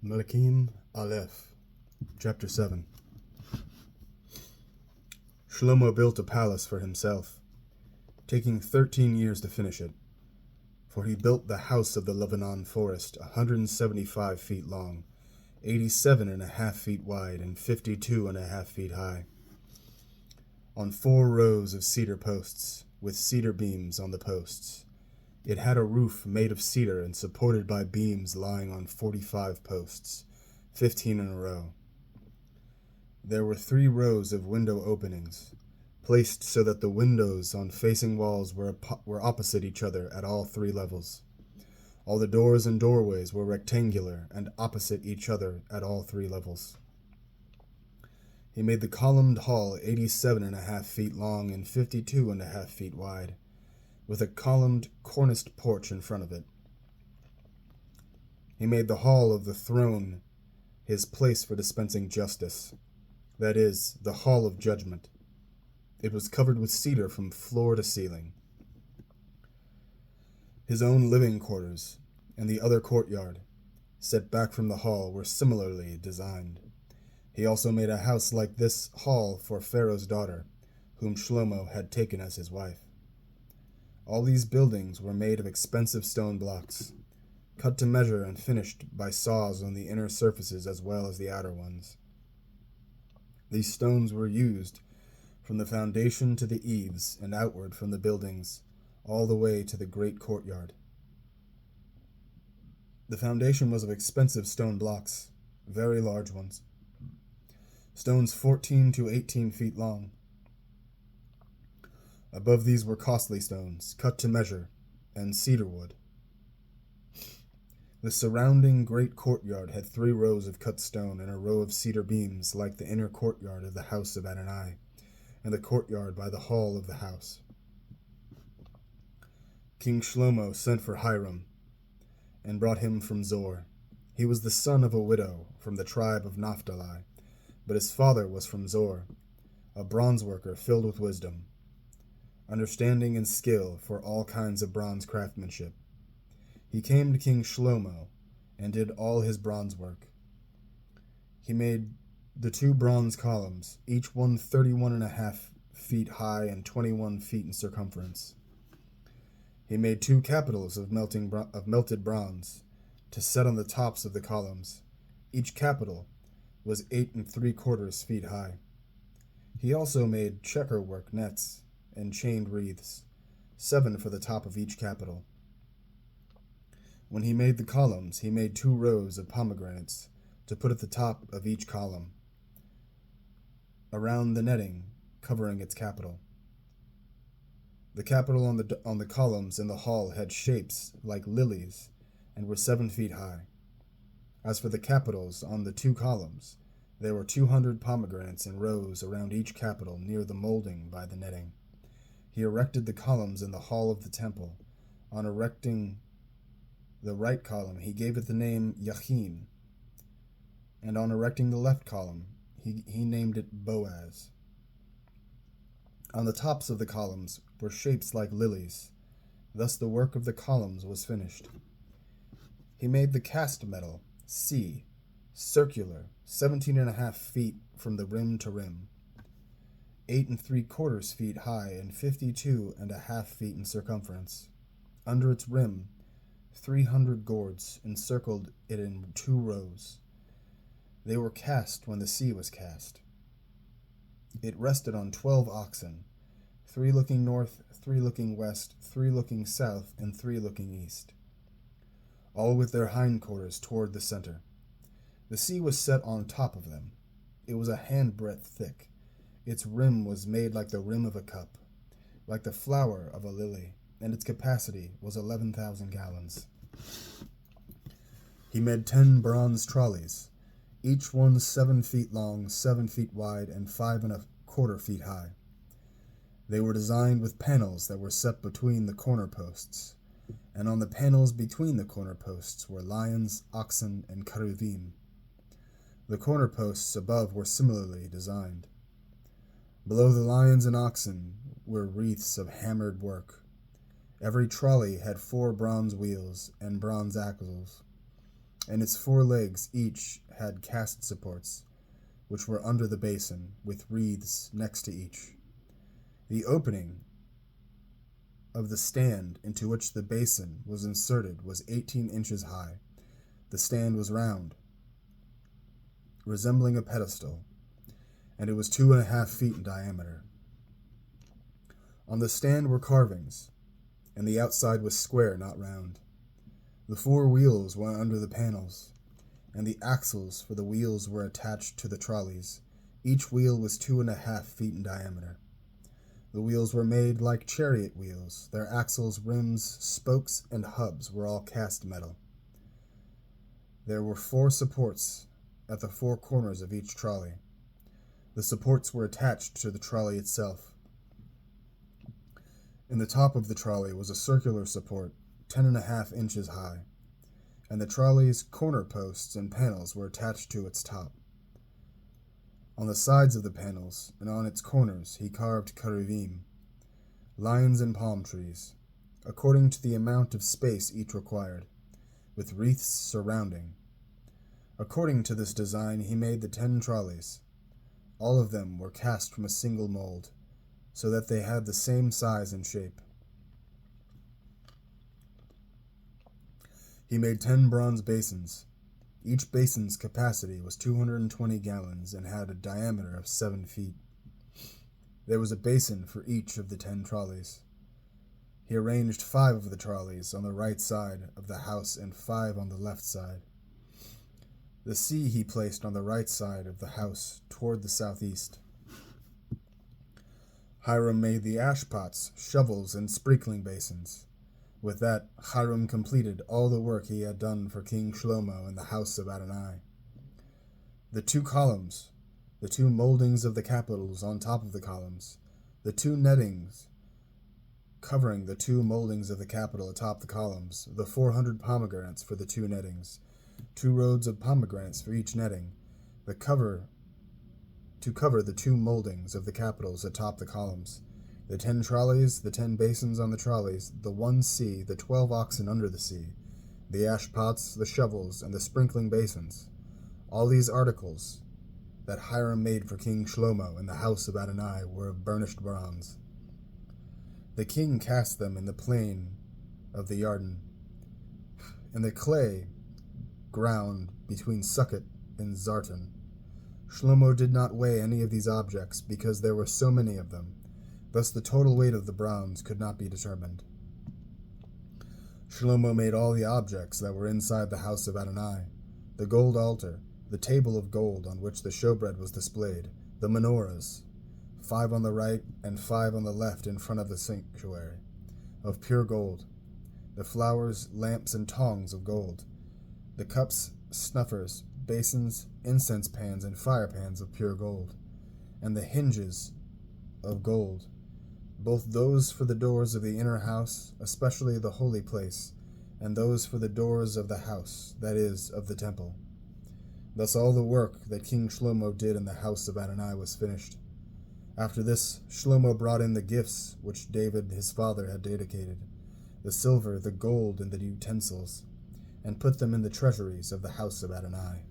Melachim Alef, Chapter 7. Shlomo built a palace for himself, taking 13 years to finish it, for he built the house of the Lebanon forest, 175 feet long, 87.5 feet wide, and 52.5 feet high, on 4 rows of cedar posts, with cedar beams on the posts. It had a roof made of cedar and supported by beams lying on 45 posts, 15 in a row. There were 3 rows of window openings, placed so that the windows on facing walls were opposite each other at all 3 levels. All the doors and doorways were rectangular and opposite each other at all 3 levels. He made the columned hall 87.5 feet long and 52.5 feet wide, with a columned corniced porch in front of it. He made the hall of the throne his place for dispensing justice, that is, the hall of judgment. It was covered with cedar from floor to ceiling. His own living quarters and the other courtyard, set back from the hall, were similarly designed. He also made a house like this hall for Pharaoh's daughter, whom Shlomo had taken as his wife. All these buildings were made of expensive stone blocks, cut to measure and finished by saws on the inner surfaces as well as the outer ones. These stones were used from the foundation to the eaves and outward from the buildings, all the way to the great courtyard. The foundation was of expensive stone blocks, very large ones, stones 14 to 18 feet long. Above these were costly stones, cut to measure, and cedar wood. The surrounding great courtyard had 3 rows of cut stone and a row of cedar beams like the inner courtyard of the house of Adonai, and the courtyard by the hall of the house. King Shlomo sent for Hiram, and brought him from Tzor. He was the son of a widow from the tribe of Naphtali, but his father was from Tzor, a bronze worker filled with wisdom, understanding and skill for all kinds of bronze craftsmanship. He came to King Shlomo and did all his bronze work. He made the 2 bronze columns, each one 31.5 feet high and 21 feet in circumference. He made 2 capitals of melted bronze to set on the tops of the columns. Each capital was 8 3/4 feet high. He also made checker work nets and chained wreaths, 7 for the top of each capital. When he made the columns, he made 2 rows of pomegranates to put at the top of each column, around the netting covering its capital. The capital on the columns in the hall had shapes like lilies and were 7 feet high. As for the capitals on the 2 columns, there were 200 pomegranates in rows around each capital near the molding by the netting. He erected the columns in the hall of the temple. On erecting the right column, he gave it the name Yachin, and on erecting the left column, he named it Boaz. On the tops of the columns were shapes like lilies. Thus the work of the columns was finished. He made the cast metal, C, circular, 17.5 feet from the rim to rim, 8 3/4 feet high and 52.5 feet in circumference. Under its rim, 300 gourds encircled it in 2 rows. They were cast when the sea was cast. It rested on 12 oxen, 3 looking north, 3 looking west, 3 looking south, and 3 looking east, all with their hindquarters toward the center. The sea was set on top of them. It was a handbreadth thick. Its rim was made like the rim of a cup, like the flower of a lily, and its capacity was 11,000 gallons. He made 10 bronze trolleys, each one 7 feet long, 7 feet wide, and 5.25 feet high. They were designed with panels that were set between the corner posts, and on the panels between the corner posts were lions, oxen, and cheruvim. The corner posts above were similarly designed. Below the lions and oxen were wreaths of hammered work. Every trolley had 4 bronze wheels and bronze axles. and its 4 legs each had cast supports, which were under the basin, with wreaths next to each. The opening of the stand into which the basin was inserted was 18 inches high. The stand was round, resembling a pedestal, and it was 2.5 feet in diameter. On the stand were carvings, and the outside was square, not round. The 4 wheels went under the panels, and the axles for the wheels were attached to the trolleys. Each wheel was 2.5 feet in diameter. The wheels were made like chariot wheels. Their axles, rims, spokes, and hubs were all cast metal. There were 4 supports at the 4 corners of each trolley. The supports were attached to the trolley itself. In the top of the trolley was a circular support, 10.5 inches high, and the trolley's corner posts and panels were attached to its top. On the sides of the panels and on its corners he carved cheruvim, lions and palm trees, according to the amount of space each required, with wreaths surrounding. According to this design he made the 10 trolleys. All of them were cast from a single mold, so that they had the same size and shape. He made 10 bronze basins. Each basin's capacity was 220 gallons and had a diameter of 7 feet. There was a basin for each of the 10 trolleys. He arranged 5 of the trolleys on the right side of the house and 5 on the left side. The sea he placed on the right side of the house toward the southeast. Hiram made the ash pots, shovels, and sprinkling basins. With that, Hiram completed all the work he had done for King Shlomo in the house of Adonai. The 2 columns, the 2 moldings of the capitals on top of the columns, the 2 nettings covering the 2 moldings of the capital atop the columns, the 400 pomegranates for the 2 nettings, 2 rows of pomegranates for each netting, to cover the 2 moldings of the capitals atop the columns, the 10 trolleys, the 10 basins on the trolleys, the 1 sea, the 12 oxen under the sea, the ash pots, the shovels, and the sprinkling basins. All these articles that Hiram made for King Shlomo in the house of Adonai were of burnished bronze. The king cast them in the plain of the Yarden, in the clay ground between Sukkot and Zartan. Shlomo did not weigh any of these objects because there were so many of them. Thus the total weight of the bronze could not be determined. Shlomo made all the objects that were inside the house of Adonai: the gold altar, the table of gold on which the showbread was displayed, the menorahs, 5 on the right and 5 on the left in front of the sanctuary, of pure gold, the flowers, lamps, and tongs of gold, the cups, snuffers, basins, incense pans, and fire pans of pure gold, and the hinges of gold, both those for the doors of the inner house, especially the holy place, and those for the doors of the house, that is, of the temple. Thus all the work that King Shlomo did in the house of Adonai was finished. After this, Shlomo brought in the gifts which David his father had dedicated, the silver, the gold, and the utensils, and put them in the treasuries of the house of Adonai.